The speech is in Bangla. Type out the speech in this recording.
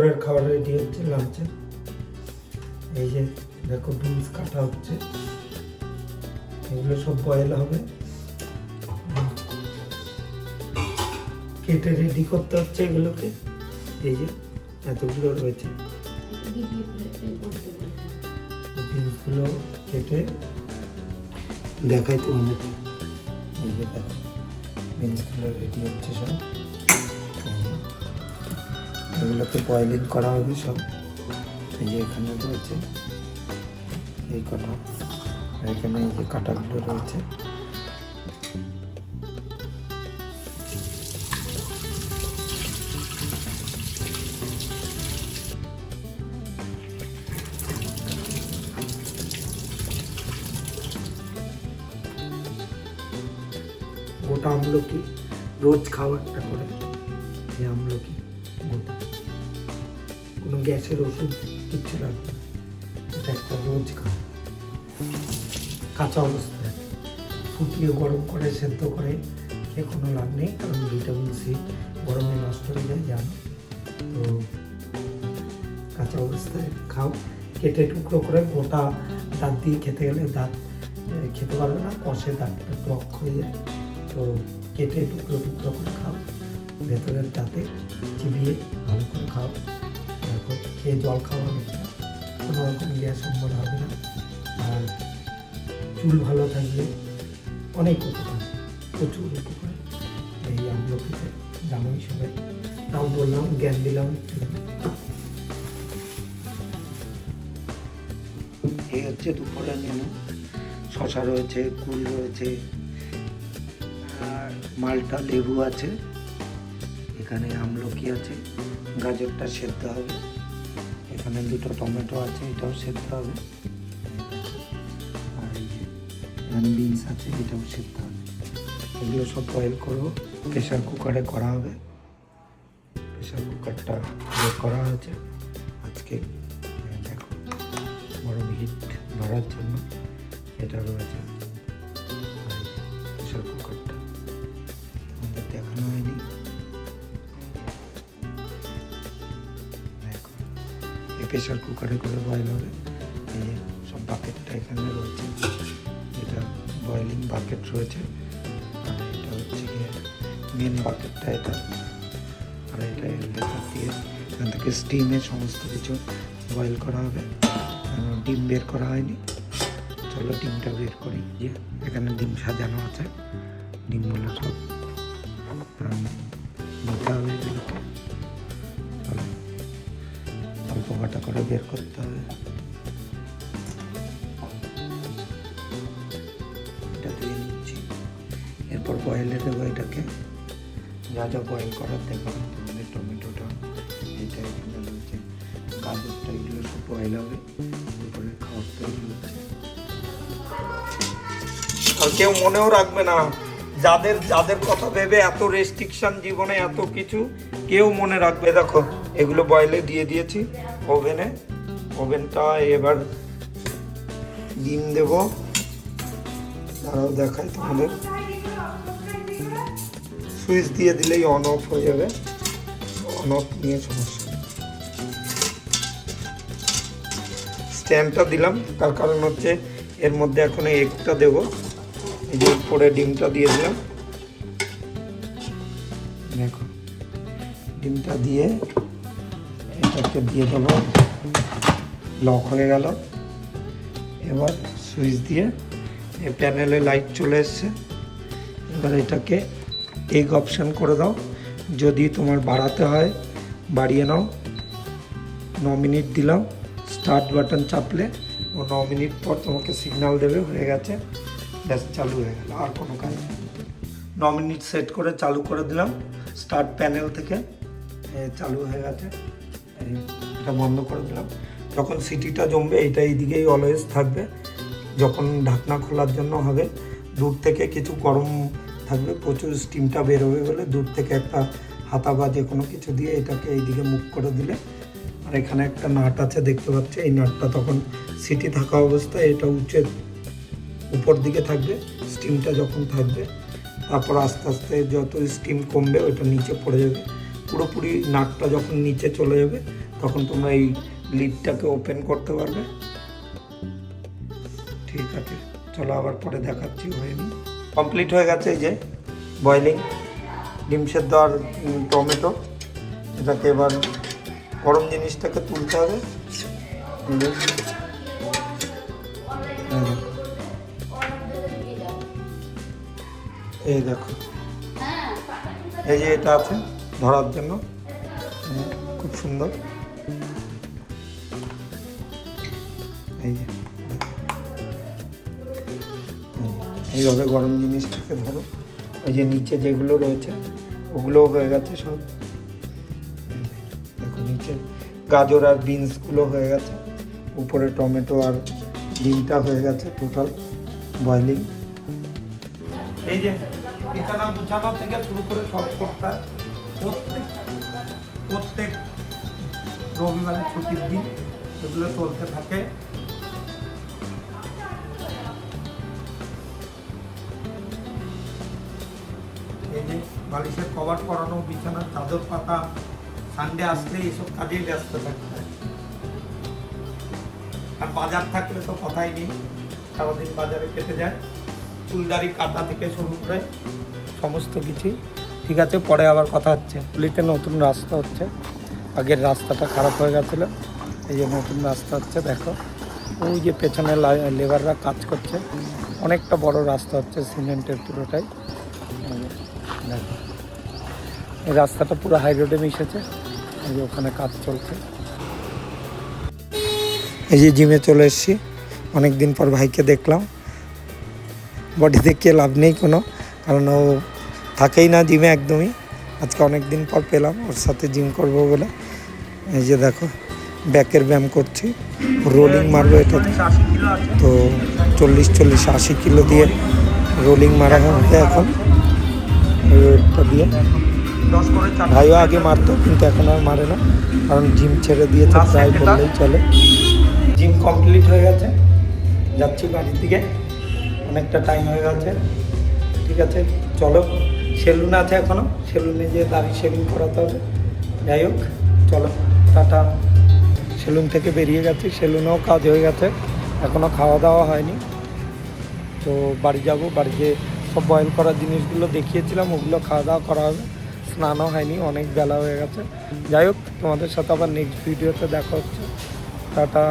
দুপুরের খাবার রেডি হচ্ছে লাঞ্চে। এই যে দেখো বিনস কাটা হচ্ছে, এগুলো সব বয়েল হবে, কেটে রেডি করতে হচ্ছে এগুলোকে। এই যে এতগুলো রয়েছে, বিনসগুলো কেটে দেখাই তোমাদের। এই যে দেখো বিনসগুলো রেডি হচ্ছে সব, এগুলোকে বয়েলিং করা হবে সব। এই যে এখানে রয়েছে এই কটা, এখানে এই যে কাটাগুলো রয়েছে। গোটা আমলকি রোজ খাবারটা করে, এই আমলকি গোটা, কোনো গ্যাসের ওষুধ কিচ্ছু লাগবে না, এটা একটা রোজ খাওয়া। কাঁচা অবস্থায় ফুটিয়ে গরম করে সেদ্ধ করে খেয়ে কোনো লাভ নেই, কারণ ভিটামিন সি গরমে নষ্ট হয়ে যায় জানো। তো কাঁচা অবস্থায় খাও, কেটে টুকরো করে। গোটা দাঁত দিয়ে খেতে গেলে দাঁত খেতে পারবে না, কষে দাঁতটা ব্লক হয়ে যায়। তো কেটে টুকরো টুকরো করে খাও, ভেতরের দাঁতে চিবিয়ে ভালো করে খাও। দেখো খেয়ে জল খাওয়া হবে না, কোনো রকম গ্যাস অম্বল হবে না, আর চুল ভালো থাকবে। অনেক উপকার, প্রচুর উপকার এই আমলকিতে, জানোই সবাই, তাও বললাম, জ্ঞান দিলাম। এই হচ্ছে দুপুরের মেনু। শশা রয়েছে, কুল রয়েছে, আর মালটা লেবু আছে, এখানে আমলকি আছে, গাজরটা সেদ্ধ হবে, এখানে দুটো টমেটো আছে, এটাও সেদ্ধ হবে, আর এই যে এখানে বিনস আছে, এটাও সেদ্ধ হবে। এগুলো সব বয়েল করবো, প্রেশার কুকারে করা হবে। প্রেশার কুকারটা করা আছে আজকে, দেখো গরম হিট ধরার জন্য এটা রয়েছে। প্রেশার কুকারটা আমাদের দেখানো হয়নি, দেখো এই প্রেশার কুকারে করে বয়েল হবে। এই সব বাকেটটা এখানে রয়েছে, এটা বয়েলিং বাকেট রয়েছে, আর এটা হচ্ছে গিয়ে মেন বাকেটটা এটা, আর এটা এর ভেতর দিয়ে এখান থেকে স্টিমে সমস্ত কিছু বয়েল করা হবে। ডিম বের করা হয়নি, চলো ডিমটা বের করি। যে এখানে ডিম সাজানো আছে, ডিমগুলো সব নিতে হবে, এগুলোকে অল্প কাটা করে বের করতে হবে। এটা দিয়ে নিচ্ছি, এরপর বয়েলে দেবো এটাকে, যা যা বয়েল করার দেখো তোমাদের। টমেটোটা এটা এখানে রয়েছে, গাজরটা, এগুলো সব বয়েল হবে, এরপরে খাওয়ার তৈরি হচ্ছে। আর কেউ মনেও রাখবে না, যাদের যাদের কথা ভেবে এত রেস্ট্রিকশন জীবনে, এত কিছু কেউ মনে রাখবে। দেখো এগুলো বয়েলে দিয়ে দিয়েছি ওভেনে, ওভেনটা এবার ডিম দেব, তারাও দেখাই তোমাদের। সুইচ দিয়ে দিলেই অন অফ হয়ে যাবে, অন অফ নিয়ে সমস্যা। স্ট্যান্ডটা দিলাম তার কারণ হচ্ছে এর মধ্যে এখন এগটা দেবো। এই যে উপরে ডিমটা দিয়ে দিলাম, দেখো ডিমটা দিয়ে এটাকে দিয়ে দেবো, লক হয়ে গেল। এবার সুইচ দিয়ে এই প্যানেলে লাইট চলে এসছে, এবার এটাকে এগ অপশান করে দাও। যদি তোমার বাড়াতে হয় বাড়িয়ে নাও। 9 মিনিট দিলাম, স্টার্ট বাটন চাপলে ও 9 মিনিট পর তোমাকে সিগন্যাল দেবে হয়ে গেছে, ব্যাস চালু হয়ে গেল, আর কোনো কাজ নেই। 9 মিনিট সেট করে চালু করে দিলাম, স্টার্ট প্যানেল থেকে চালু হয়ে গেছে। এটা বন্ধ করে দিলাম। যখন সিটিটা জমবে এইটা এইদিকেই অলওয়েজ থাকবে, যখন ঢাকনা খোলার জন্য হবে দূর থেকে কিছু গরম থাকবে, প্রচুর স্টিমটা বেরোবে বলে দূর থেকে একটা হাতা বা যে কোনো কিছু দিয়ে এটাকে এইদিকে মুভ করে দিলে, আর এখানে একটা নাট আছে দেখতে পাচ্ছ, এই নাটটা তখন সিটি থাকা অবস্থায় এটা উপর দিকে থাকবে, স্টিমটা যখন থাকবে, তারপর আস্তে আস্তে যত স্টিম কমবে ওইটা নিচে পড়ে যাবে। পুরোপুরি নাটটা যখন নিচে চলে যাবে তখন তোমরা এই লিডটাকে ওপেন করতে পারবে। ঠিক আছে, চলো আবার পরে দেখাচ্ছি। হয়নি, কমপ্লিট হয়ে গেছে। এই যে বয়েলিং ডিম সেদ্ধ আর টমেটো, এটাকে এবার গরম জিনিসটাকে তুলতে হবে। এই দেখো, এই যে এটা আছে ধরার জন্য, খুব সুন্দর। এই যে এইভাবে গরম জিনিসটাকে ধরো। এই যে নিচে যেগুলো রয়েছে ওগুলোও হয়ে গেছে সব। দেখো নিচে গাজর আর বিনসগুলো হয়ে গেছে, উপরে টমেটো আর ডিমটা হয়ে গেছে টোটাল বয়েলিং। এই যে বিছানা গুছানো থেকে শুরু করে সব করতে হয়। প্রত্যেক রবিবারে ছুটির দিন এগুলো চলতে থাকে। এই যে বালিশের কভার করানো, বিছানার চাদর পাতা, সানডে আসলে এইসব কাজেই ব্যস্ত থাকতে হয়। আর বাজার থাকলে তো কথাই নেই, সারাদিন বাজারে কেটে যায়, ফুলদারি কাটা থেকে শুরু করে সমস্ত কিছুই। ঠিক আছে, পরে আবার কথা হচ্ছে। পুলিতে নতুন রাস্তা হচ্ছে, আগের রাস্তাটা খারাপ হয়ে গেছিলো, এই যে নতুন রাস্তা হচ্ছে। দেখো ওই যে পেছনে লেবাররা কাজ করছে, অনেকটা বড় রাস্তা হচ্ছে সিমেন্টের পুরোটাই। দেখো এই রাস্তাটা পুরো হাই রোডে মিশেছে, এই যে ওখানে কাজ চলছে। এই যে জিমে চলে এসেছি, অনেক দিন পর ভাইকে দেখলাম। বডি দেখিয়ে লাভ নেই কোনো, কারণ ও থাকেই না জিমে একদমই। আজকে অনেক দিন পর পেলাম ওর সাথে জিম করব বলে। এই যে দেখো ব্যাকের ব্যায়াম করছি, রোলিং মারবো এটাতে। তো 40-80 কিলো দিয়ে রোলিং মারা হবে এখন ওয়েটটা দিয়ে। ভাইও আগে মারতো, কিন্তু এখন আর মারে না, কারণ জিম ছেড়ে দিয়েছে প্রায় বললেই চলে। জিম কমপ্লিট হয়ে গেছে, যাচ্ছি বাড়ির দিকে, অনেকটা টাইম হয়ে গেছে। ঠিক আছে চলো, সেলুন আছে এখনও, সেলুনে যেয়ে দাড়ি শেভিং করাতে হবে। যাই হোক চলো টাটা। সেলুন থেকে বেরিয়ে গেছি, সেলুনেও কাজ হয়ে গেছে, এখনও খাওয়া দাওয়া হয়নি। তো বাড়ি যাব, বাড়িতে সব বয়েল করার জিনিসগুলো দেখিয়েছিলাম, ওগুলো খাওয়া দাওয়া করা হবে। স্নানও হয়নি, অনেক বেলা হয়ে গেছে। যাই হোক, তোমাদের সাথে আবার নেক্সট ভিডিওতে দেখা হচ্ছে। টাটা।